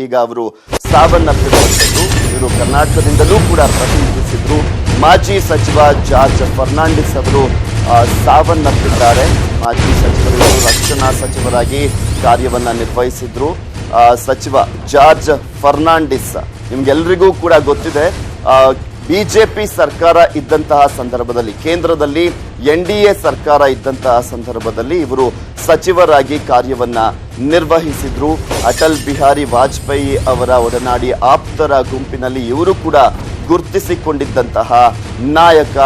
ಈಗ ಅವರು ಸಾವನ್ನಪ್ಪಿರುವಂತದ್ದು ಇವರು ಕರ್ನಾಟಕದಿಂದಲೂ ಕೂಡ ಪ್ರತಿನಿಧಿಸಿದ್ರು. ಮಾಜಿ ಸಚಿವ ಜಾರ್ಜ್ ಫರ್ನಾಂಡಿಸ್ ಅವರು ಸಾವನ್ನಪ್ಪಿದ್ದಾರೆ. ಮಾಜಿ ಸಚಿವರು ರಕ್ಷಣಾ ಸಚಿವರಾಗಿ ಕಾರ್ಯವನ್ನ ನಿರ್ವಹಿಸಿದ್ರು. ಸಚಿವ ಜಾರ್ಜ್ ಫರ್ನಾಂಡಿಸ್ ನಿಮ್ಗೆಲ್ರಿಗೂ ಕೂಡ ಗೊತ್ತಿದೆ, ಬಿಜೆಪಿ ಸರ್ಕಾರ ಇದ್ದಂತಹ ಸಂದರ್ಭದಲ್ಲಿ, ಕೇಂದ್ರದಲ್ಲಿ NDA ಸರ್ಕಾರ ಇದ್ದಂತಹ ಸಂದರ್ಭದಲ್ಲಿ ಇವರು ಸಚಿವರಾಗಿ ಕಾರ್ಯವನ್ನ ನಿರ್ವಹಿಸಿದ್ರು. ಅಟಲ್ ಬಿಹಾರಿ ವಾಜಪೇಯಿ ಅವರ ಒಡನಾಡಿ ಆಪ್ತರ ಗುಂಪಿನಲ್ಲಿ ಇವರು ಕೂಡ ಗುರುತಿಸಿಕೊಂಡಿದ್ದಂತಹ ನಾಯಕ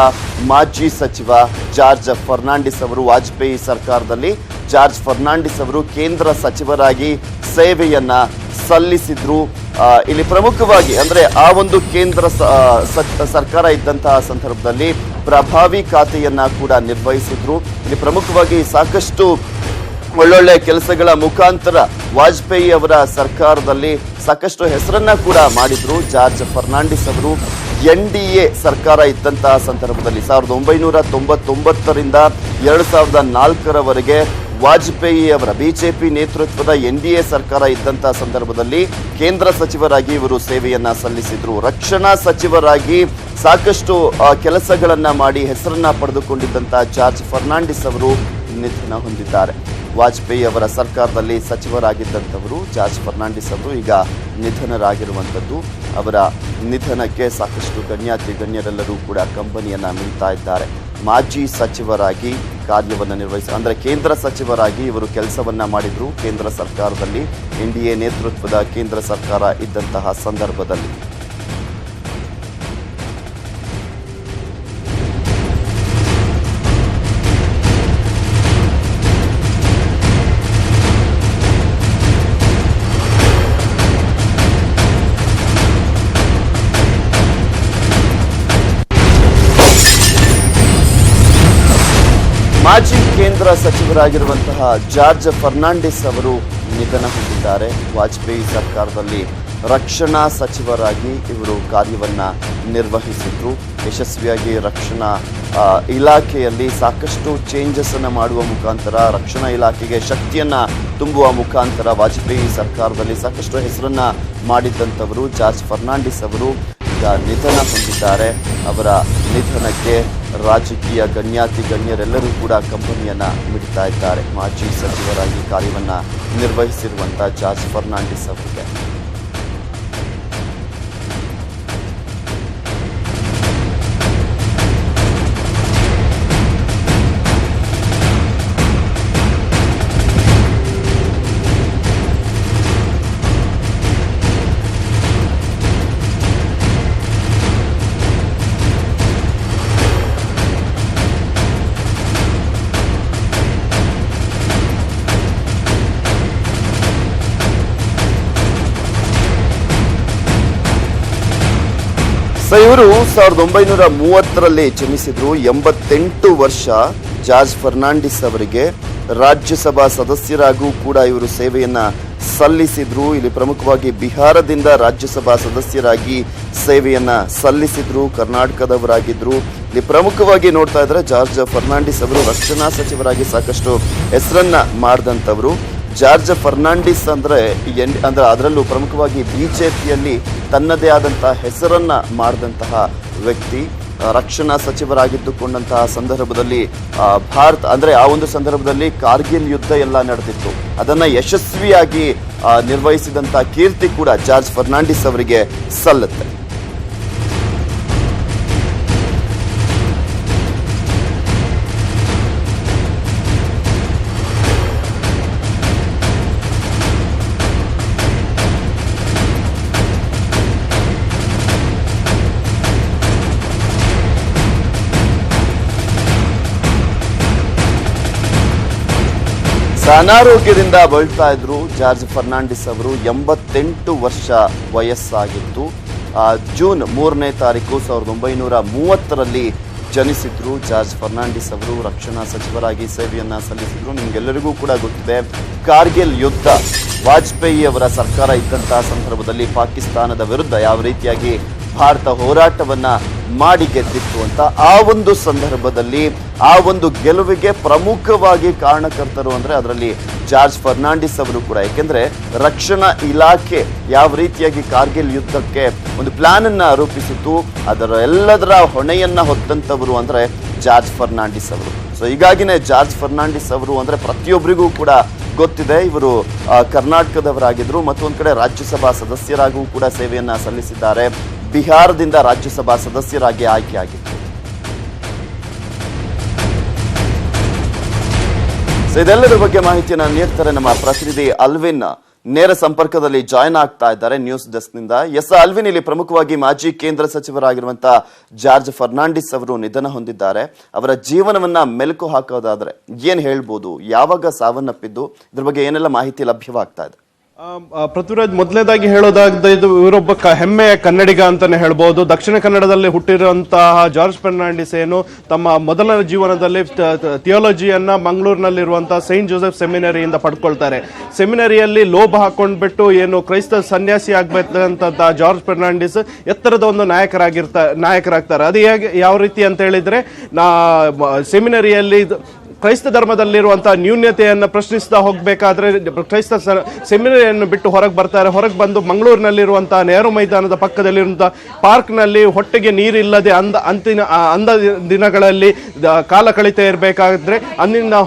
ಮಾಜಿ ಸಚಿವ ಜಾರ್ಜ್ ಫರ್ನಾಂಡಿಸ್ ಅವರು. ವಾಜಪೇಯಿ ಸರ್ಕಾರದಲ್ಲಿ ಜಾರ್ಜ್ ಫರ್ನಾಂಡಿಸ್ ಅವರು ಕೇಂದ್ರ ಸಚಿವರಾಗಿ ಸೇವೆಯನ್ನ ಸಲ್ಲಿಸಿದ್ರು. ಇಲ್ಲಿ ಪ್ರಮುಖವಾಗಿ ಅಂದ್ರೆ ಆ ಒಂದು ಕೇಂದ್ರ ಸರ್ಕಾರ ಇದ್ದಂತಹ ಸಂದರ್ಭದಲ್ಲಿ ಪ್ರಭಾವಿ ಖಾತೆಯನ್ನ ಕೂಡ ನಿರ್ವಹಿಸಿದ್ರು. ಇಲ್ಲಿ ಪ್ರಮುಖವಾಗಿ ಸಾಕಷ್ಟು ಒಳ್ಳೊಳ್ಳೆ ಕೆಲಸಗಳ ಮುಖಾಂತರ ವಾಜಪೇಯಿ ಅವರ ಸರ್ಕಾರದಲ್ಲಿ ಸಾಕಷ್ಟು ಹೆಸರನ್ನ ಕೂಡ ಮಾಡಿದ್ರು. ಜಾರ್ಜ್ ಫರ್ನಾಂಡಿಸ್ ಅವರು NDA ಸರ್ಕಾರ ಇದ್ದಂತಹ ಸಂದರ್ಭದಲ್ಲಿ 1999ರಿಂದ 2004ರವರೆಗೆ ವಾಜಪೇಯಿ ಅವರ ಬಿಜೆಪಿ ನೇತೃತ್ವದ NDA ಸರ್ಕಾರ ಇದ್ದಂತಹ ಸಂದರ್ಭದಲ್ಲಿ ಕೇಂದ್ರ ಸಚಿವರಾಗಿ ಇವರು ಸೇವೆಯನ್ನ ಸಲ್ಲಿಸಿದ್ರು. ರಕ್ಷಣಾ ಸಚಿವರಾಗಿ ಸಾಕಷ್ಟು ಕೆಲಸಗಳನ್ನ ಮಾಡಿ ಹೆಸರನ್ನ ಪಡೆದುಕೊಂಡಿದ್ದಂತಹ ಜಾರ್ಜ್ ಫರ್ನಾಂಡಿಸ್ ಅವರು ನಿಧನ ಹೊಂದಿದ್ದಾರೆ. ವಾಜಪೇಯಿ ಅವರ ಸರ್ಕಾರದಲ್ಲಿ ಸಚಿವರಾಗಿದ್ದಂಥವರು ಜಾರ್ಜ್ ಫರ್ನಾಂಡಿಸ್ ಅವರು ಈಗ ನಿಧನರಾಗಿರುವಂಥದ್ದು. ಅವರ ನಿಧನಕ್ಕೆ ಸಾಕಷ್ಟು ಗಣ್ಯರೆಲ್ಲರೂ ಕೂಡ ಕಂಬನಿಯನ್ನ ಮಿಡ್ತಾ ಇದ್ದಾರೆ. ಮಾಜಿ ಸಚಿವರಾಗಿ ಕಾರ್ಯವನ್ನು ಅಂದ್ರೆ ಕೇಂದ್ರ ಸಚಿವರಾಗಿ ಇವರು ಕೆಲಸವನ್ನ ಮಾಡಿದ್ರು. ಕೇಂದ್ರ ಸರ್ಕಾರದಲ್ಲಿ NDA ನೇತೃತ್ವದ ಕೇಂದ್ರ ಸರ್ಕಾರ ಇದ್ದಂತಹ ಸಂದರ್ಭದಲ್ಲಿ ಮಾಜಿ ಕೇಂದ್ರ ಸಚಿವರಾಗಿರುವಂತಹ ಜಾರ್ಜ್ ಫರ್ನಾಂಡಿಸ್ ಅವರು ನಿಧನ ಹೊಂದಿದ್ದಾರೆ. ವಾಜಪೇಯಿ ಸರ್ಕಾರದಲ್ಲಿ ರಕ್ಷಣಾ ಸಚಿವರಾಗಿ ಇವರು ಕಾರ್ಯವನ್ನ ನಿರ್ವಹಿಸಿದ್ರು. ಯಶಸ್ವಿಯಾಗಿ ರಕ್ಷಣಾ ಇಲಾಖೆಯಲ್ಲಿ ಸಾಕಷ್ಟು ಚೇಂಜಸ್ ಅನ್ನ ಮಾಡುವ ಮುಖಾಂತರ, ರಕ್ಷಣಾ ಇಲಾಖೆಗೆ ಶಕ್ತಿಯನ್ನ ತುಂಬುವ ಮುಖಾಂತರ ವಾಜಪೇಯಿ ಸರ್ಕಾರದಲ್ಲಿ ಸಾಕಷ್ಟು ಹೆಸರನ್ನ ಮಾಡಿದ್ದಂಥವರು ಜಾರ್ಜ್ ಫರ್ನಾಂಡಿಸ್ ಅವರು ಈಗ ನಿಧನ ಹೊಂದಿದ್ದಾರೆ. ಅವರ ನಿಧನಕ್ಕೆ ರಾಜಕೀಯ ಗಣ್ಯರೆಲ್ಲರೂ ಕೂಡ ಕಂಬನಿಯನ್ನ ಮಿಡ್ತಾ ಇದ್ದಾರೆ. ಮಾಜಿ ಸಚಿವರಾಗಿ ಕಾರ್ಯವನ್ನ ನಿರ್ವಹಿಸಿರುವಂತಹ ಜಾರ್ಜ್ ಫರ್ನಾಂಡಿಸ್ ಅವರಿಗೆ ಇವರು 1930ರಲ್ಲಿ ಜನಿಸಿದ್ರು. 88 ವರ್ಷ ಜಾರ್ಜ್ ಫರ್ನಾಂಡಿಸ್ ಅವರಿಗೆ. ರಾಜ್ಯಸಭಾ ಸದಸ್ಯರಾಗೂ ಕೂಡ ಇವರು ಸೇವೆಯನ್ನ ಸಲ್ಲಿಸಿದ್ರು. ಇಲ್ಲಿ ಪ್ರಮುಖವಾಗಿ ಬಿಹಾರದಿಂದ ರಾಜ್ಯಸಭಾ ಸದಸ್ಯರಾಗಿ ಸೇವೆಯನ್ನ ಸಲ್ಲಿಸಿದ್ರು. ಕರ್ನಾಟಕದವರಾಗಿದ್ರು. ಇಲ್ಲಿ ಪ್ರಮುಖವಾಗಿ ನೋಡ್ತಾ ಇದ್ರೆ ಜಾರ್ಜ್ ಫರ್ನಾಂಡಿಸ್ ಅವರು ರಕ್ಷಣಾ ಸಚಿವರಾಗಿ ಸಾಕಷ್ಟು ಹೆಸರನ್ನ ಮಾಡಿದಂಥವರು. ಜಾರ್ಜ್ ಫರ್ನಾಂಡಿಸ್ ಅಂದ್ರೆ ಅದರಲ್ಲೂ ಪ್ರಮುಖವಾಗಿ ಬಿಜೆಪಿಯಲ್ಲಿ ತನ್ನದೇ ಆದಂತಹ ಹೆಸರನ್ನ ಮಾಡಿದಂತಹ ವ್ಯಕ್ತಿ. ರಕ್ಷಣಾ ಸಚಿವರಾಗಿದ್ದುಕೊಂಡಂತಹ ಸಂದರ್ಭದಲ್ಲಿ ಭಾರತ ಆ ಒಂದು ಸಂದರ್ಭದಲ್ಲಿ ಕಾರ್ಗಿಲ್ ಯುದ್ಧ ಎಲ್ಲ ನಡೆದಿತ್ತು. ಅದನ್ನ ಯಶಸ್ವಿಯಾಗಿ ನಿರ್ವಹಿಸಿದಂತಹ ಕೀರ್ತಿ ಕೂಡ ಜಾರ್ಜ್ ಫರ್ನಾಂಡಿಸ್ ಅವರಿಗೆ ಸಲ್ಲುತ್ತೆ. ಅನಾರೋಗ್ಯದಿಂದ ಬಳಲ್ತಾ ಇದ್ರು ಜಾರ್ಜ್ ಫರ್ನಾಂಡಿಸ್ ಅವರು. 88 ವರ್ಷ ವಯಸ್ಸಾಗಿತ್ತು. ಜೂನ್ 3ನೇ ತಾರೀಕು 1930ರಲ್ಲಿ ಜನಿಸಿದ್ರು ಜಾರ್ಜ್ ಫರ್ನಾಂಡಿಸ್ ಅವರು. ರಕ್ಷಣಾ ಸಚಿವರಾಗಿ ಸೇವೆಯನ್ನ ಸಲ್ಲಿಸಿದ್ರು. ನಿಮ್ಗೆಲ್ಲರಿಗೂ ಕೂಡ ಗೊತ್ತಿದೆ, ಕಾರ್ಗಿಲ್ ಯುದ್ಧ ವಾಜಪೇಯಿ ಅವರ ಸರ್ಕಾರ ಇದ್ದಂತಹ ಸಂದರ್ಭದಲ್ಲಿ ಪಾಕಿಸ್ತಾನದ ವಿರುದ್ಧ ಯಾವ ರೀತಿಯಾಗಿ ಭಾರತ ಹೋರಾಟವನ್ನ ಮಾಡಿ ಗೆದ್ದಿತ್ತು ಅಂತ. ಆ ಒಂದು ಸಂದರ್ಭದಲ್ಲಿ ಆ ಒಂದು ಗೆಲುವಿಗೆ ಪ್ರಮುಖವಾಗಿ ಕಾರಣಕರ್ತರು ಅಂದ್ರೆ ಅದರಲ್ಲಿ ಜಾರ್ಜ್ ಫರ್ನಾಂಡಿಸ್ ಅವರು ಕೂಡ. ಯಾಕೆಂದ್ರೆ ರಕ್ಷಣಾ ಇಲಾಖೆ ಯಾವ ರೀತಿಯಾಗಿ ಕಾರ್ಗಿಲ್ ಯುದ್ಧಕ್ಕೆ ಒಂದು ಪ್ಲಾನ್ ಅನ್ನ ರೂಪಿಸಿತ್ತು, ಅದರ ಎಲ್ಲದರ ಹೊಣೆಯನ್ನ ಹೊತ್ತಂತವರು ಅಂದ್ರೆ ಜಾರ್ಜ್ ಫರ್ನಾಂಡಿಸ್ ಅವರು. ಸೊ ಹೀಗಾಗಿನೇ ಜಾರ್ಜ್ ಫರ್ನಾಂಡಿಸ್ ಅವರು ಅಂದ್ರೆ ಪ್ರತಿಯೊಬ್ಬರಿಗೂ ಕೂಡ ಗೊತ್ತಿದೆ. ಇವರು ಕರ್ನಾಟಕದವರಾಗಿದ್ರು, ಮತ್ತೊಂದು ಕಡೆ ರಾಜ್ಯಸಭಾ ಸದಸ್ಯರಾಗೂ ಕೂಡ ಸೇವೆಯನ್ನ ಸಲ್ಲಿಸಿದ್ದಾರೆ. ಬಿಹಾರದಿಂದ ರಾಜ್ಯಸಭಾ ಸದಸ್ಯರಾಗಿ ಆಯ್ಕೆಯಾಗಿತ್ತು. ಇದೆಲ್ಲದರ ಬಗ್ಗೆ ಮಾಹಿತಿಯನ್ನು ನೀಡ್ತಾರೆ ನಮ್ಮ ಪ್ರತಿನಿಧಿ ಅಲ್ವಿನ್. ನೇರ ಸಂಪರ್ಕದಲ್ಲಿ ಜಾಯ್ನ್ ಆಗ್ತಾ ಇದ್ದಾರೆ ನ್ಯೂಸ್ ಡೆಸ್ಕ್ ನಿಂದ. ಅಲ್ವಿನ್, ಇಲ್ಲಿ ಪ್ರಮುಖವಾಗಿ ಮಾಜಿ ಕೇಂದ್ರ ಸಚಿವರಾಗಿರುವಂತಹ ಜಾರ್ಜ್ ಫರ್ನಾಂಡಿಸ್ ಅವರು ನಿಧನ ಹೊಂದಿದ್ದಾರೆ. ಅವರ ಜೀವನವನ್ನ ಮೆಲುಕು ಹಾಕೋದಾದ್ರೆ ಏನ್ ಹೇಳ್ಬೋದು? ಯಾವಾಗ ಸಾವನ್ನಪ್ಪಿದ್ದು? ಇದ್ರ ಬಗ್ಗೆ ಏನೆಲ್ಲ ಮಾಹಿತಿ ಲಭ್ಯವಾಗ್ತಾ ಇದೆ? ಪೃಥ್ವಿರಾಜ್, ಮೊದಲನೇದಾಗಿ ಹೇಳೋದಾಗದ ಇದು ಇವರೊಬ್ಬ ಹೆಮ್ಮೆಯ ಕನ್ನಡಿಗ ಅಂತಾನೆ ಹೇಳ್ಬೋದು. ದಕ್ಷಿಣ ಕನ್ನಡದಲ್ಲಿ ಹುಟ್ಟಿರುವಂತಹ ಜಾರ್ಜ್ ಫರ್ನಾಂಡಿಸ್ ಏನು ತಮ್ಮ ಮೊದಲ ಜೀವನದಲ್ಲಿ ಥಿಯಾಲಜಿಯನ್ನ ಮಂಗಳೂರಿನಲ್ಲಿರುವಂತಹ ಸೈಂಟ್ ಜೋಸೆಫ್ ಸೆಮಿನರಿಯಿಂದ ಪಡ್ಕೊಳ್ತಾರೆ. ಸೆಮಿನರಿಯಲ್ಲಿ ಲೋಭ ಹಾಕೊಂಡ್ಬಿಟ್ಟು ಏನು ಕ್ರೈಸ್ತ ಸನ್ಯಾಸಿ ಆಗ್ಬೇಕಂತ ಜಾರ್ಜ್ ಫರ್ನಾಂಡಿಸ್ ಎತ್ತರದ ಒಂದು ನಾಯಕರಾಗ್ತಾರೆ. ಅದು ಹೇಗೆ, ಯಾವ ರೀತಿ ಅಂತ ಹೇಳಿದ್ರೆ, ಸೆಮಿನರಿಯಲ್ಲಿ ಕ್ರೈಸ್ತ ಧರ್ಮದಲ್ಲಿರುವಂತಹ ನ್ಯೂನ್ಯತೆಯನ್ನು ಪ್ರಶ್ನಿಸ್ತಾ ಹೋಗ್ಬೇಕಾದ್ರೆ ಕ್ರೈಸ್ತ ಸೆಮಿನರಿಯನ್ನು ಬಿಟ್ಟು ಹೊರಗೆ ಬರ್ತಾರೆ. ಹೊರಗೆ ಬಂದು ಮಂಗಳೂರಿನಲ್ಲಿರುವಂತಹ ನೆಹರು ಮೈದಾನದ ಪಕ್ಕದಲ್ಲಿರುವಂತಹ ಪಾರ್ಕ್ನಲ್ಲಿ ಹೊಟ್ಟೆಗೆ ನೀರಿಲ್ಲದೆ ಅಂದ ದಿನಗಳಲ್ಲಿ ಕಾಲ ಕಳೀತಾ ಇರಬೇಕಾದ್ರೆ ಅಂದಿನ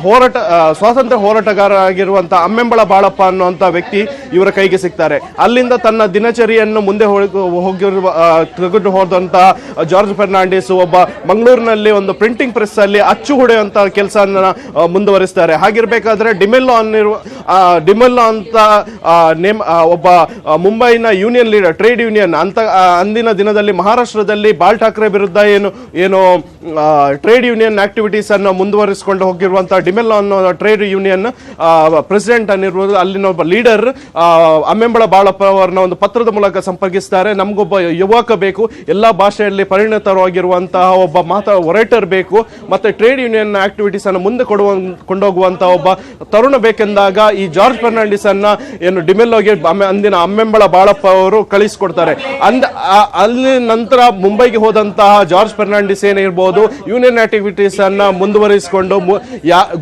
ಸ್ವಾತಂತ್ರ್ಯ ಹೋರಾಟಗಾರರಾಗಿರುವಂತಹ ಅಮ್ಮೆಂಬಳ ಬಾಳಪ್ಪ ಅನ್ನುವಂಥ ವ್ಯಕ್ತಿ ಇವರ ಕೈಗೆ ಸಿಗ್ತಾರೆ. ಅಲ್ಲಿಂದ ತನ್ನ ದಿನಚರಿಯನ್ನು ಮುಂದೆ ತೆಗೆದು ಹೋದಂತಹ ಜಾರ್ಜ್ ಫರ್ನಾಂಡಿಸ್ ಒಬ್ಬ ಮಂಗಳೂರಿನಲ್ಲಿ ಒಂದು ಪ್ರಿಂಟಿಂಗ್ ಪ್ರೆಸ್ ಅಲ್ಲಿ ಅಚ್ಚು ಹೊಡೆಯುವಂತಹ ಕೆಲಸ ಮುಂದುವರಿಸ್ತಾರೆ. ಹಾಗಿರ್ಬೇಕಾದ್ರೆ ಡಿಮೆಲ್ಲೋ ಅಂತ ಒಬ್ಬ ಮುಂಬೈನ ಯೂನಿಯನ್ ಲೀಡರ್, ಟ್ರೇಡ್ ಯೂನಿಯನ್ ಅಂತ ಅಂದಿನ ದಿನದಲ್ಲಿ ಮಹಾರಾಷ್ಟ್ರದಲ್ಲಿ ಬಾಲ್ ಠಾಕ್ರೆ ವಿರುದ್ಧ ಏನು ಟ್ರೇಡ್ ಯೂನಿಯನ್ ಆಕ್ಟಿವಿಟೀಸ್ ಅನ್ನು ಮುಂದುವರಿಸಿಕೊಂಡು ಹೋಗಿರುವಂತಹ ಡಿಮೆಲ್ಲೋ ಅನ್ನೋ ಟ್ರೇಡ್ ಯೂನಿಯನ್ ಪ್ರೆಸಿಡೆಂಟ್ ಅನ್ನಿರುವುದು ಅಲ್ಲಿನ ಒಬ್ಬ ಲೀಡರ್ ಅಮ್ಮೆಂಬಳ ಬಾಳಪ್ಪ ಅವರನ್ನ ಒಂದು ಪತ್ರದ ಮೂಲಕ ಸಂಪರ್ಕಿಸ್ತಾರೆ. ನಮಗೊಬ್ಬ ಯುವಕ ಬೇಕು, ಎಲ್ಲಾ ಭಾಷೆಯಲ್ಲಿ ಪರಿಣಿತವಾಗಿರುವಂತಹ ಒಬ್ಬ ಒರೇಟರ್ ಬೇಕು, ಮತ್ತೆ ಟ್ರೇಡ್ ಯೂನಿಯನ್ ಆಕ್ಟಿವಿಟೀಸ್ ಅನ್ನು ಮುಂದೆ ಕೊಂಡೋಗುವಂತಹ ಒಬ್ಬ ತರುಣ ಬೇಕೆಂದಾಗ ಈ ಜಾರ್ಜ್ ಫರ್ನಾಂಡಿಸ್ ಅನ್ನ ಏನು ಡಿಮೆಲ್ಲೋಗೆ ಅಂದಿನ ಅಮ್ಮೆಂಬಳ ಬಾಳಪ್ಪ ಅವರು ಕಳಿಸಿಕೊಡ್ತಾರೆ. ಅಲ್ಲಿ ನಂತರ ಮುಂಬೈಗೆ ಹೋದಂತಹ ಜಾರ್ಜ್ ಫರ್ನಾಂಡಿಸ್ ಏನಿರ್ಬೋದು ಯೂನಿಯನ್ ಆಕ್ಟಿವಿಟೀಸ್ ಅನ್ನ ಮುಂದುವರಿಸಿಕೊಂಡು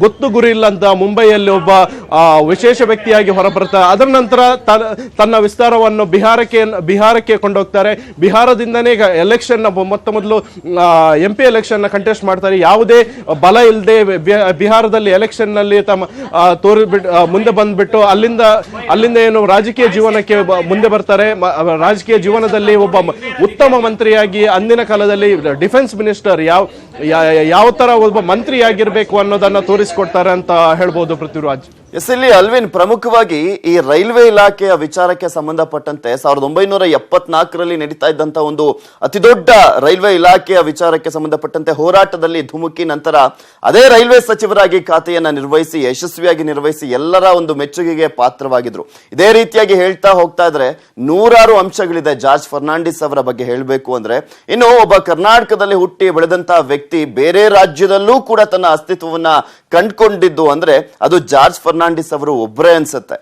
ಗೊತ್ತು ಗುರಿ ಇಲ್ಲಂತ ಮುಂಬೈಯಲ್ಲಿ ಒಬ್ಬ ವಿಶೇಷ ವ್ಯಕ್ತಿಯಾಗಿ ಹೊರಬರ್ತಾರೆ. ಅದರ ನಂತರ ತನ್ನ ವಿಸ್ತಾರವನ್ನು ಬಿಹಾರಕ್ಕೆ ಕೊಂಡೋಗ್ತಾರೆ. ಬಿಹಾರದಿಂದನೇ ಎಲೆಕ್ಷನ್ ಮೊದಲು MP ಎಲೆಕ್ಷನ್ ಕಂಟೆಸ್ಟ್ ಮಾಡ್ತಾರೆ. ಯಾವುದೇ ಬಲ ಇಲ್ಲದೆ ಬಿಹಾರದಲ್ಲಿ ಎಲೆಕ್ಷನ್ ನಲ್ಲಿ ಮುಂದೆ ಬಂದ್ಬಿಟ್ಟು ಅಲ್ಲಿಂದ ಏನು ರಾಜಕೀಯ ಜೀವನಕ್ಕೆ ಮುಂದೆ ಬರ್ತಾರೆ. ರಾಜಕೀಯ ಜೀವನದಲ್ಲಿ ಒಬ್ಬ ಉತ್ತಮ ಮಂತ್ರಿಯಾಗಿ ಅಂದಿನ ಕಾಲದಲ್ಲಿ ಡಿಫೆನ್ಸ್ ಮಿನಿಸ್ಟರ್ ಯಾವ ತರ ಒಬ್ಬ ಮಂತ್ರಿಯಾಗಿರ್ಬೇಕು ಅನ್ನೋದನ್ನ ತೋರಿಸಿಕೊಡ್ತಾರೆ ಅಂತ ಹೇಳ್ಬೋದು ಪೃಥ್ವಿರಾಜ್. ಇಲ್ಲಿ ಅಲ್ವಿನ್, ಪ್ರಮುಖವಾಗಿ ಈ ರೈಲ್ವೆ ಇಲಾಖೆಯ ವಿಚಾರಕ್ಕೆ ಸಂಬಂಧಪಟ್ಟಂತೆ 1974ರಲ್ಲಿ ನಡೀತಾ ಇದ್ದಂತ ಒಂದು ಅತಿದೊಡ್ಡ ರೈಲ್ವೆ ಇಲಾಖೆಯ ವಿಚಾರಕ್ಕೆ ಸಂಬಂಧಪಟ್ಟಂತೆ ಹೋರಾಟದಲ್ಲಿ ಧುಮುಕಿ ನಂತರ ಅದೇ ರೈಲ್ವೆ ಸಚಿವರಾಗಿ ಖಾತೆಯನ್ನ ನಿರ್ವಹಿಸಿ ಯಶಸ್ವಿಯಾಗಿ ನಿರ್ವಹಿಸಿ ಎಲ್ಲರ ಒಂದು ಮೆಚ್ಚುಗೆಗೆ ಪಾತ್ರವಾಗಿದ್ರು. ಇದೇ ರೀತಿಯಾಗಿ ಹೇಳ್ತಾ ಹೋಗ್ತಾ ಇದ್ರೆ ನೂರಾರು ಅಂಶಗಳಿದೆ ಜಾರ್ಜ್ ಫರ್ನಾಂಡಿಸ್ ಅವರ ಬಗ್ಗೆ ಹೇಳಬೇಕು ಅಂದ್ರೆ. ಇನ್ನು ಒಬ್ಬ ಕರ್ನಾಟಕದಲ್ಲಿ ಹುಟ್ಟಿ ಬೆಳೆದಂತಹ ವ್ಯಕ್ತಿ ಬೇರೆ ರಾಜ್ಯದಲ್ಲೂ ಕೂಡ ತನ್ನ ಅಸ್ತಿತ್ವವನ್ನ ಕಂಡುಕೊಂಡಿದ್ದು ಅಂದ್ರೆ ಅದು ಜಾರ್ಜ್ ಫರ್ನಾಂಡಿಸ್ ಅವರು ಒಬ್ಬರೇ ಅನ್ಸುತ್ತೆ.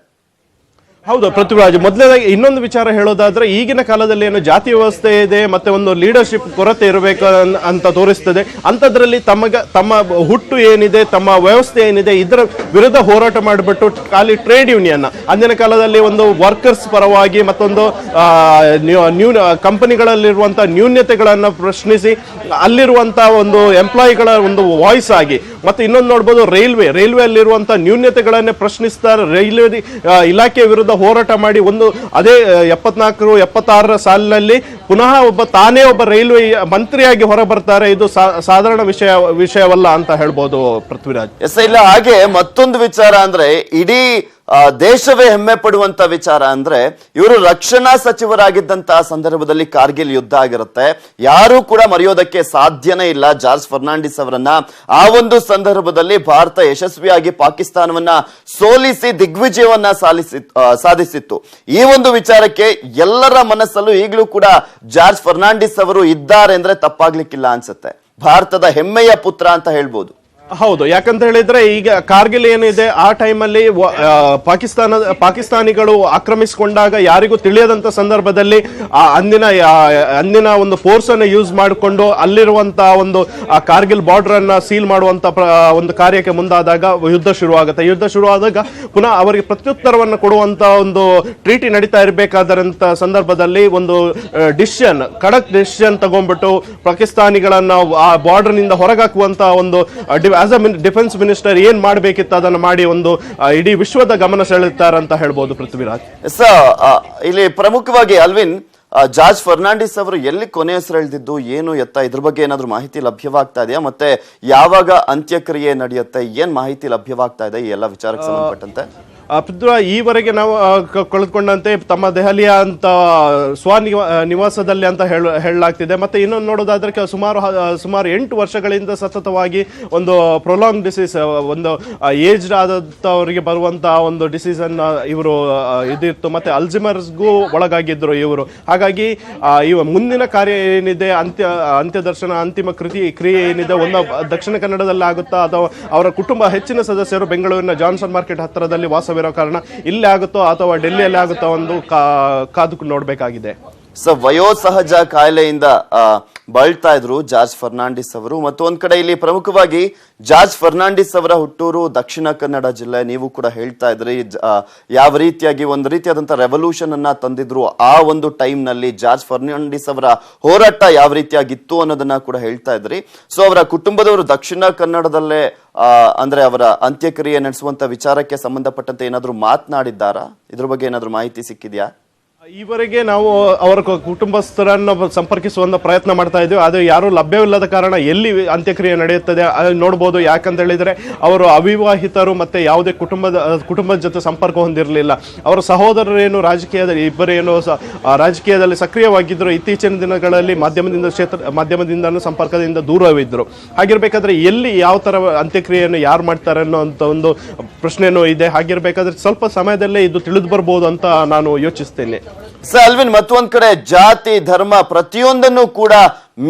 ಹೌದು ಪೃಥ್ವಿರಾಜ್, ಮೊದಲನೇದಾಗಿ ಇನ್ನೊಂದು ವಿಚಾರ ಹೇಳೋದಾದ್ರೆ ಈಗಿನ ಕಾಲದಲ್ಲಿ ಏನು ಜಾತಿ ವ್ಯವಸ್ಥೆ ಇದೆ ಮತ್ತೆ ಒಂದು ಲೀಡರ್ಶಿಪ್ ಕೊರತೆ ಇರಬೇಕು ಅಂತ ತೋರಿಸ್ತದೆ. ಅಂಥದ್ರಲ್ಲಿ ತಮ್ಮ ಹುಟ್ಟು ಏನಿದೆ, ತಮ್ಮ ವ್ಯವಸ್ಥೆ ಏನಿದೆ, ಇದರ ವಿರುದ್ಧ ಹೋರಾಟ ಮಾಡಿಬಿಟ್ಟು ಖಾಲಿ ಟ್ರೇಡ್ ಯೂನಿಯನ್ ಅಂದಿನ ಕಾಲದಲ್ಲಿ ಒಂದು ವರ್ಕರ್ಸ್ ಪರವಾಗಿ ಮತ್ತೊಂದು ಕಂಪನಿಗಳಲ್ಲಿರುವಂತಹ ನ್ಯೂನ್ಯತೆಗಳನ್ನು ಪ್ರಶ್ನಿಸಿ ಅಲ್ಲಿರುವಂತಹ ಒಂದು ಎಂಪ್ಲಾಯಿಗಳ ಒಂದು ವಾಯ್ಸ್ ಆಗಿ, ಮತ್ತೆ ಇನ್ನೊಂದು ನೋಡ್ಬೋದು ರೈಲ್ವೆ ಅಲ್ಲಿರುವಂತಹ ನ್ಯೂನ್ಯತೆಗಳನ್ನೇ ಪ್ರಶ್ನಿಸ್ತಾರೆ. ರೈಲ್ವೆ ಇಲಾಖೆ ವಿರುದ್ಧ ಹೋರಾಟ ಮಾಡಿ ಒಂದು ಅದೇ 74-76 ಸಾಲಿನಲ್ಲಿ ಪುನಃ ತಾನೇ ಒಬ್ಬ ರೈಲ್ವೆ ಮಂತ್ರಿಯಾಗಿ ಹೊರ ಬರ್ತಾರೆ. ಇದು ಸಾಧಾರಣ ವಿಷಯವಲ್ಲ ಅಂತ ಹೇಳ್ಬೋದು ಪೃಥ್ವಿರಾಜ್. ಇಲ್ಲ, ಹಾಗೆ ಮತ್ತೊಂದು ವಿಚಾರ ಅಂದ್ರೆ ಇಡೀ ದೇಶವೇ ಹೆಮ್ಮೆ ಪಡುವಂತ ವಿಚಾರ ಅಂದ್ರೆ ಇವರು ರಕ್ಷಣಾ ಸಚಿವರಾಗಿದ್ದಂತಹ ಸಂದರ್ಭದಲ್ಲಿ ಕಾರ್ಗಿಲ್ ಯುದ್ಧ ಆಗಿರುತ್ತೆ. ಯಾರು ಕೂಡ ಮರೆಯೋದಕ್ಕೆ ಸಾಧ್ಯನೇ ಇಲ್ಲ ಜಾರ್ಜ್ ಫರ್ನಾಂಡಿಸ್ ಅವರನ್ನ. ಆ ಒಂದು ಸಂದರ್ಭದಲ್ಲಿ ಭಾರತ ಯಶಸ್ವಿಯಾಗಿ ಪಾಕಿಸ್ತಾನವನ್ನ ಸೋಲಿಸಿ ದಿಗ್ವಿಜಯವನ್ನ ಸಾಧಿಸಿತ್ತು. ಈ ಒಂದು ವಿಚಾರಕ್ಕೆ ಎಲ್ಲರ ಮನಸ್ಸಲ್ಲೂ ಈಗಲೂ ಕೂಡ ಜಾರ್ಜ್ ಫರ್ನಾಂಡಿಸ್ ಅವರು ಇದ್ದಾರೆ ಅಂದ್ರೆ ತಪ್ಪಾಗ್ಲಿಕ್ಕಿಲ್ಲ ಅನ್ಸುತ್ತೆ. ಭಾರತದ ಹೆಮ್ಮೆಯ ಪುತ್ರ ಅಂತ ಹೇಳ್ಬೋದು. ಹೌದು, ಯಾಕಂತ ಹೇಳಿದ್ರೆ ಈಗ ಕಾರ್ಗಿಲ್ ಏನಿದೆ ಆ ಟೈಮಲ್ಲಿ ಪಾಕಿಸ್ತಾನಿಗಳು ಆಕ್ರಮಿಸಿಕೊಂಡಾಗ ಯಾರಿಗೂ ತಿಳಿಯದಂತ ಸಂದರ್ಭದಲ್ಲಿ ಅಂದಿನ ಒಂದು ಫೋರ್ಸ್ ಅನ್ನು ಯೂಸ್ ಮಾಡಿಕೊಂಡು ಅಲ್ಲಿರುವಂತಹ ಒಂದು ಕಾರ್ಗಿಲ್ ಬಾರ್ಡರ್ ಅನ್ನ ಸೀಲ್ ಮಾಡುವಂತ ಒಂದು ಕಾರ್ಯಕ್ಕೆ ಮುಂದಾದಾಗ ಯುದ್ಧ ಶುರುವಾದಾಗ ಪುನಃ ಅವರಿಗೆ ಪ್ರತ್ಯುತ್ತರವನ್ನು ಕೊಡುವಂತ ಒಂದು ಟ್ರೀಟಿ ನಡೀತಾ ಇರಬೇಕಾದಂತ ಸಂದರ್ಭದಲ್ಲಿ ಒಂದು ಖಡಕ್ ಡಿಸಿಷನ್ ತಗೊಂಡ್ಬಿಟ್ಟು ಪಾಕಿಸ್ತಾನಿಗಳನ್ನ ಆ ಬಾರ್ಡರ್ ನಿಂದ ಹೊರಗಾಕುವಂತ ಒಂದು ಆಸ್ ಅ ಡಿಫೆನ್ಸ್ ಮಿನಿಸ್ಟರ್ ಏನ್ ಮಾಡಬೇಕಿತ್ತು ಅದನ್ನು ಮಾಡಿ ಒಂದು ಇಡೀ ವಿಶ್ವದ ಗಮನ ಸೆಳೆಯುತ್ತಾರೆ ಅಂತ ಹೇಳ್ಬೋದು ಪೃಥ್ವಿರಾಜ್. ಇಲ್ಲಿ ಪ್ರಮುಖವಾಗಿ ಅಲ್ವಿನ್, ಜಾರ್ಜ್ ಫರ್ನಾಂಡಿಸ್ ಅವರು ಎಲ್ಲಿ ಕೊನೆಯುಸಿರೆಳೆದಿದ್ದು, ಏನು ಎತ್ತ, ಇದ್ರ ಬಗ್ಗೆ ಏನಾದ್ರು ಮಾಹಿತಿ ಲಭ್ಯವಾಗ್ತಾ ಇದೆಯಾ? ಮತ್ತೆ ಯಾವಾಗ ಅಂತ್ಯಕ್ರಿಯೆ ನಡೆಯುತ್ತೆ, ಏನ್ ಮಾಹಿತಿ ಲಭ್ಯವಾಗ್ತಾ ಇದೆ ಈ ಎಲ್ಲ ವಿಚಾರಕ್ಕೆ ಸಂಬಂಧಪಟ್ಟಂತೆ? ಈವರೆಗೆ ನಾವು ಕಳೆದುಕೊಂಡಂತೆ ತಮ್ಮ ದೆಹಲಿಯ ಅಂತ ನಿವಾಸದಲ್ಲಿ ಅಂತ ಹೇಳಲಾಗ್ತಿದೆ. ಮತ್ತೆ ಇನ್ನೊಂದು ನೋಡೋದಾದ್ರೆ ಸುಮಾರು 8 ವರ್ಷಗಳಿಂದ ಸತತವಾಗಿ ಒಂದು ಪ್ರೊಲಾಂಗ್ ಡಿಸೀಸ್, ಒಂದು ಏಜ್ಡ್ ಆದಂತವರಿಗೆ ಬರುವಂತಹ ಒಂದು ಡಿಸೀಸ್ ಅನ್ನ ಇವರು ಇದಿತ್ತು. ಮತ್ತೆ ಅಲ್ಜಿಮರ್ಸ್ಗೂ ಒಳಗಾಗಿದ್ರು ಇವರು. ಹಾಗಾಗಿ ಮುಂದಿನ ಕಾರ್ಯ ಏನಿದೆ, ಅಂತ್ಯದರ್ಶನ, ಅಂತಿಮ ಕ್ರಿಯೆ ಏನಿದೆ, ಒಂದು ದಕ್ಷಿಣ ಕನ್ನಡದಲ್ಲಿ ಆಗುತ್ತಾ ಅಥವಾ ಅವರ ಕುಟುಂಬ ಹೆಚ್ಚಿನ ಸದಸ್ಯರು ಬೆಂಗಳೂರಿನ ಜಾನ್ಸನ್ ಮಾರ್ಕೆಟ್ ಹತ್ತಿರದಲ್ಲಿ ವಾಸವಿರೋ ಕಾರಣ ಇಲ್ಲಿ ಆಗುತ್ತೋ ಅಥವಾ ಡೆಲ್ಲಿಯಲ್ಲಿ ಆಗುತ್ತೋ ಒಂದು ಕಾದು ನೋಡ್ಬೇಕಾಗಿದೆ. ವಯೋಸಹಜ ಕಾಯಿಲೆಯಿಂದ ಬಳಲ್ತಾ ಇದ್ರು ಜಾರ್ಜ್ ಫರ್ನಾಂಡಿಸ್ ಅವರು. ಮತ್ತೊಂದ್ ಕಡೆ ಇಲ್ಲಿ ಪ್ರಮುಖವಾಗಿ ಜಾರ್ಜ್ ಫರ್ನಾಂಡಿಸ್ ಅವರ ಹುಟ್ಟೂರು ದಕ್ಷಿಣ ಕನ್ನಡ ಜಿಲ್ಲೆ. ನೀವು ಕೂಡ ಹೇಳ್ತಾ ಇದ್ರಿ ಯಾವ ರೀತಿಯಾಗಿ ಒಂದು ರೀತಿಯಾದಂತಹ ರೆವಲ್ಯೂಷನ್ ಅನ್ನ ತಂದಿದ್ರು ಆ ಒಂದು ಟೈಮ್ ನಲ್ಲಿ. ಜಾರ್ಜ್ ಫರ್ನಾಂಡಿಸ್ ಅವರ ಹೋರಾಟ ಯಾವ ರೀತಿಯಾಗಿತ್ತು ಅನ್ನೋದನ್ನ ಕೂಡ ಹೇಳ್ತಾ ಇದ್ರಿ. ಸೊ ಅವರ ಕುಟುಂಬದವರು ದಕ್ಷಿಣ ಕನ್ನಡದಲ್ಲೇ ಅಂದ್ರೆ ಅವರ ಅಂತ್ಯಕ್ರಿಯೆ ನಡೆಸುವಂತ ವಿಚಾರಕ್ಕೆ ಸಂಬಂಧಪಟ್ಟಂತೆ ಏನಾದ್ರು ಮಾತನಾಡಿದ್ದಾರಾ? ಇದ್ರ ಬಗ್ಗೆ ಏನಾದ್ರು ಮಾಹಿತಿ ಸಿಕ್ಕಿದ್ಯಾ? ಈವರೆಗೆ ನಾವು ಅವರ ಕುಟುಂಬಸ್ಥರನ್ನು ಸಂಪರ್ಕಿಸುವಂತ ಪ್ರಯತ್ನ ಮಾಡ್ತಾ ಇದ್ದೀವಿ. ಆದರೆ ಯಾರು ಲಭ್ಯವಿಲ್ಲದ ಕಾರಣ ಎಲ್ಲಿ ಅಂತ್ಯಕ್ರಿಯೆ ನಡೆಯುತ್ತದೆ ನೋಡ್ಬೋದು. ಯಾಕಂತ ಹೇಳಿದ್ರೆ ಅವರು ಅವಿವಾಹಿತರು, ಮತ್ತೆ ಯಾವುದೇ ಕುಟುಂಬದ ಜೊತೆ ಸಂಪರ್ಕ ಹೊಂದಿರಲಿಲ್ಲ. ಅವರ ಸಹೋದರರೇನು ಇಬ್ಬರೇನು ರಾಜಕೀಯದಲ್ಲಿ ಸಕ್ರಿಯವಾಗಿದ್ದರು. ಇತ್ತೀಚಿನ ದಿನಗಳಲ್ಲಿ ಮಾಧ್ಯಮದಿಂದ ಸಂಪರ್ಕದಿಂದ ದೂರವಿದ್ದರು. ಹಾಗಿರ್ಬೇಕಾದ್ರೆ ಎಲ್ಲಿ ಯಾವ ತರ ಅಂತ್ಯಕ್ರಿಯೆಯನ್ನು ಯಾರು ಮಾಡ್ತಾರೆ ಅನ್ನೋಂಥ ಒಂದು ಪ್ರಶ್ನೆನೂ ಇದೆ. ಹಾಗಿರ್ಬೇಕಾದ್ರೆ ಸ್ವಲ್ಪ ಸಮಯದಲ್ಲೇ ಇದು ತಿಳಿದು ಬರ್ಬೋದು ಅಂತ ನಾನು ಯೋಚಿಸ್ತೇನೆ. ಅಲ್ವಿನ್, ಮತ್ತೊಂದ್ ಕಡೆ ಜಾತಿ, ಧರ್ಮ ಪ್ರತಿಯೊಂದನ್ನು ಕೂಡ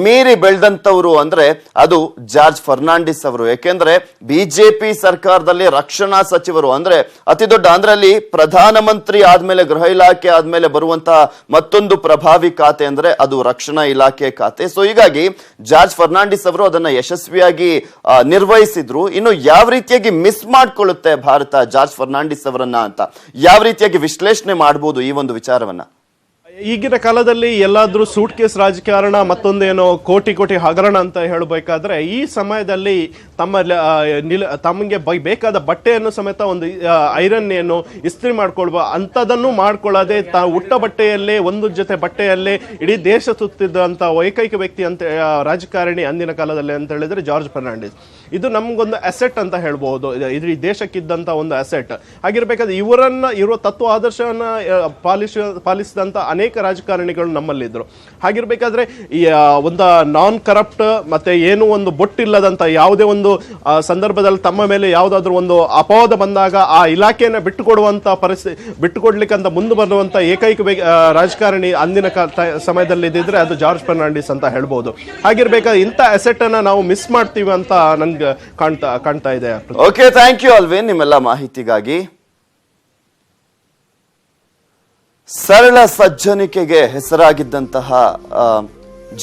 ಮೀರಿ ಬೆಳೆದಂತವರು ಅಂದ್ರೆ ಅದು ಜಾರ್ಜ್ ಫರ್ನಾಂಡಿಸ್ ಅವರು. ಯಾಕೆಂದ್ರೆ ಬಿಜೆಪಿ ಸರ್ಕಾರದಲ್ಲಿ ರಕ್ಷಣಾ ಸಚಿವರು ಅಂದ್ರೆ ಅತಿ ದೊಡ್ಡ, ಅಂದ್ರೆ ಅಲ್ಲಿ ಪ್ರಧಾನಮಂತ್ರಿ ಆದ್ಮೇಲೆ ಗೃಹ ಇಲಾಖೆ ಆದ್ಮೇಲೆ ಬರುವಂತಹ ಮತ್ತೊಂದು ಪ್ರಭಾವಿ ಖಾತೆ ಅಂದ್ರೆ ಅದು ರಕ್ಷಣಾ ಇಲಾಖೆ ಖಾತೆ. ಸೊ ಹೀಗಾಗಿ ಜಾರ್ಜ್ ಫರ್ನಾಂಡಿಸ್ ಅವರು ಅದನ್ನ ಯಶಸ್ವಿಯಾಗಿ ನಿರ್ವಹಿಸಿದ್ರು. ಇನ್ನು ಯಾವ ರೀತಿಯಾಗಿ ಮಿಸ್ ಮಾಡ್ಕೊಳ್ಳುತ್ತೆ ಭಾರತ ಜಾರ್ಜ್ ಫರ್ನಾಂಡಿಸ್ ಅವರನ್ನ ಅಂತ ಯಾವ ರೀತಿಯಾಗಿ ವಿಶ್ಲೇಷಣೆ ಮಾಡಬಹುದು ಈ ಒಂದು ವಿಚಾರವನ್ನ? ಈಗಿನ ಕಾಲದಲ್ಲಿ ಎಲ್ಲಾದ್ರೂ ಸೂಟ್ ಕೇಸ್ ರಾಜಕಾರಣ, ಮತ್ತೊಂದೇನೋ ಕೋಟಿ ಹಗರಣ ಅಂತ ಹೇಳಬೇಕಾದ್ರೆ ಈ ಸಮಯದಲ್ಲಿ ತಮಗೆ ಬೇಕಾದ ಬಟ್ಟೆಯನ್ನು ಸಮೇತ ಒಂದು ಐರನ್ ಏನು ಇಸ್ತ್ರಿ ಮಾಡ್ಕೊಳ್ಬೋ ಅಂಥದನ್ನು ಮಾಡ್ಕೊಳ್ಳದೆ ಉಟ್ಟ ಬಟ್ಟೆಯಲ್ಲೇ ಒಂದು ಜೊತೆ ಬಟ್ಟೆಯಲ್ಲೇ ಇಡೀ ದೇಶ ಸುತ್ತಿದ್ದಂತ ಏಕೈಕ ವ್ಯಕ್ತಿ ಅಂತ ರಾಜಕಾರಣಿ ಅಂದಿನ ಕಾಲದಲ್ಲಿ ಅಂತ ಹೇಳಿದ್ರೆ ಜಾರ್ಜ್ ಫರ್ನಾಂಡಿಸ್. ಇದು ನಮ್ಗೊಂದು ಅಸೆಟ್ ಅಂತ ಹೇಳ್ಬಹುದು. ಇದು ಈ ದೇಶಕ್ಕಿದ್ದಂತ ಒಂದು ಅಸೆಟ್. ಹಾಗಿರ್ಬೇಕಾದ್ರೆ ಇರುವ ತತ್ವ ಆದರ್ಶವನ್ನ ಪಾಲಿಸಿದಂತ ಅನೇಕ ರಾಜಕಾರಣಿಗಳು ನಮ್ಮಲ್ಲಿದ್ರು. ಹಾಗಿರ್ಬೇಕಾದ್ರೆ ಒಂದು ನಾನ್ ಕರಪ್ಟ್ ಮತ್ತೆ ಏನು ಒಂದು ಬೊಟ್ಟಿಲ್ಲದಂತ ಯಾವುದೇ ಒಂದು ಸಂದರ್ಭದಲ್ಲಿ ತಮ್ಮ ಮೇಲೆ ಯಾವುದಾದ್ರೂ ಒಂದು ಅಪವಾದ ಬಂದಾಗ ಆ ಇಲಾಖೆಯನ್ನ ಬಿಟ್ಟುಕೊಡುವಂತ ಪರಿಸ್ಥಿತಿ, ಬಿಟ್ಟುಕೊಡ್ಲಿಕ್ಕಂತ ಮುಂದೆ ಬರುವಂತ ಏಕೈಕ ರಾಜಕಾರಣಿ ಅಂದಿನ ಸಮಯದಲ್ಲಿ ಇದ್ದಿದ್ರೆ ಅದು ಜಾರ್ಜ್ ಫರ್ನಾಂಡಿಸ್ ಅಂತ ಹೇಳ್ಬಹುದು. ಹಾಗಿರ್ಬೇಕಾದ್ರೆ ಇಂಥ ಅಸೆಟ್ ಅನ್ನ ನಾವು ಮಿಸ್ ಮಾಡ್ತೀವಿ ಅಂತ ನನ್ಗೆ ಕಾಣ್ತಾ ಇದೆ. ಓಕೆ, ಥ್ಯಾಂಕ್ ಯು ಅಲ್ವಿನ್ ನಿಮ್ಮೆಲ್ಲ ಮಾಹಿತಿಗಾಗಿ. ಸರಳ ಸಜ್ಜನಿಕೆಗೆ ಹೆಸರಾಗಿದ್ದಂತಹ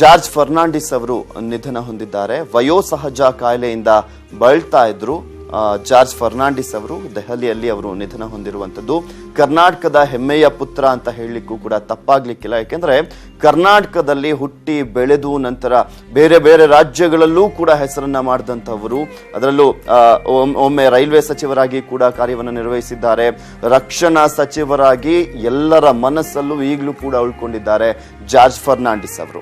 ಜಾರ್ಜ್ ಫರ್ನಾಂಡಿಸ್ ಅವರು ನಿಧನ ಹೊಂದಿದ್ದಾರೆ. ವಯೋಸಹಜ ಕಾಯಿಲೆಯಿಂದ ಬಳಲ್ತಾ ಇದ್ರು ಜಾರ್ಜ್ ಫರ್ನಾಂಡಿಸ್ ಅವರು. ದೆಹಲಿಯಲ್ಲಿ ಅವರು ನಿಧನ ಹೊಂದಿರುವಂತದ್ದು. ಕರ್ನಾಟಕದ ಹೆಮ್ಮೆಯ ಪುತ್ರ ಅಂತ ಹೇಳಲಿಕ್ಕೂ ಕೂಡ ತಪ್ಪಾಗ್ಲಿಕ್ಕಿಲ್ಲ. ಯಾಕೆಂದ್ರೆ ಕರ್ನಾಟಕದಲ್ಲಿ ಹುಟ್ಟಿ ಬೆಳೆದು ನಂತರ ಬೇರೆ ಬೇರೆ ರಾಜ್ಯಗಳಲ್ಲೂ ಕೂಡ ಹೆಸರನ್ನ ಮಾಡಿದಂಥವರು. ಅದರಲ್ಲೂ ಒಮ್ಮೆ ರೈಲ್ವೆ ಸಚಿವರಾಗಿ ಕೂಡ ಕಾರ್ಯವನ್ನು ನಿರ್ವಹಿಸಿದ್ದಾರೆ. ರಕ್ಷಣಾ ಸಚಿವರಾಗಿ ಎಲ್ಲರ ಮನಸ್ಸಲ್ಲೂ ಈಗಲೂ ಕೂಡ ಉಳ್ಕೊಂಡಿದ್ದಾರೆ ಜಾರ್ಜ್ ಫರ್ನಾಂಡಿಸ್ ಅವರು.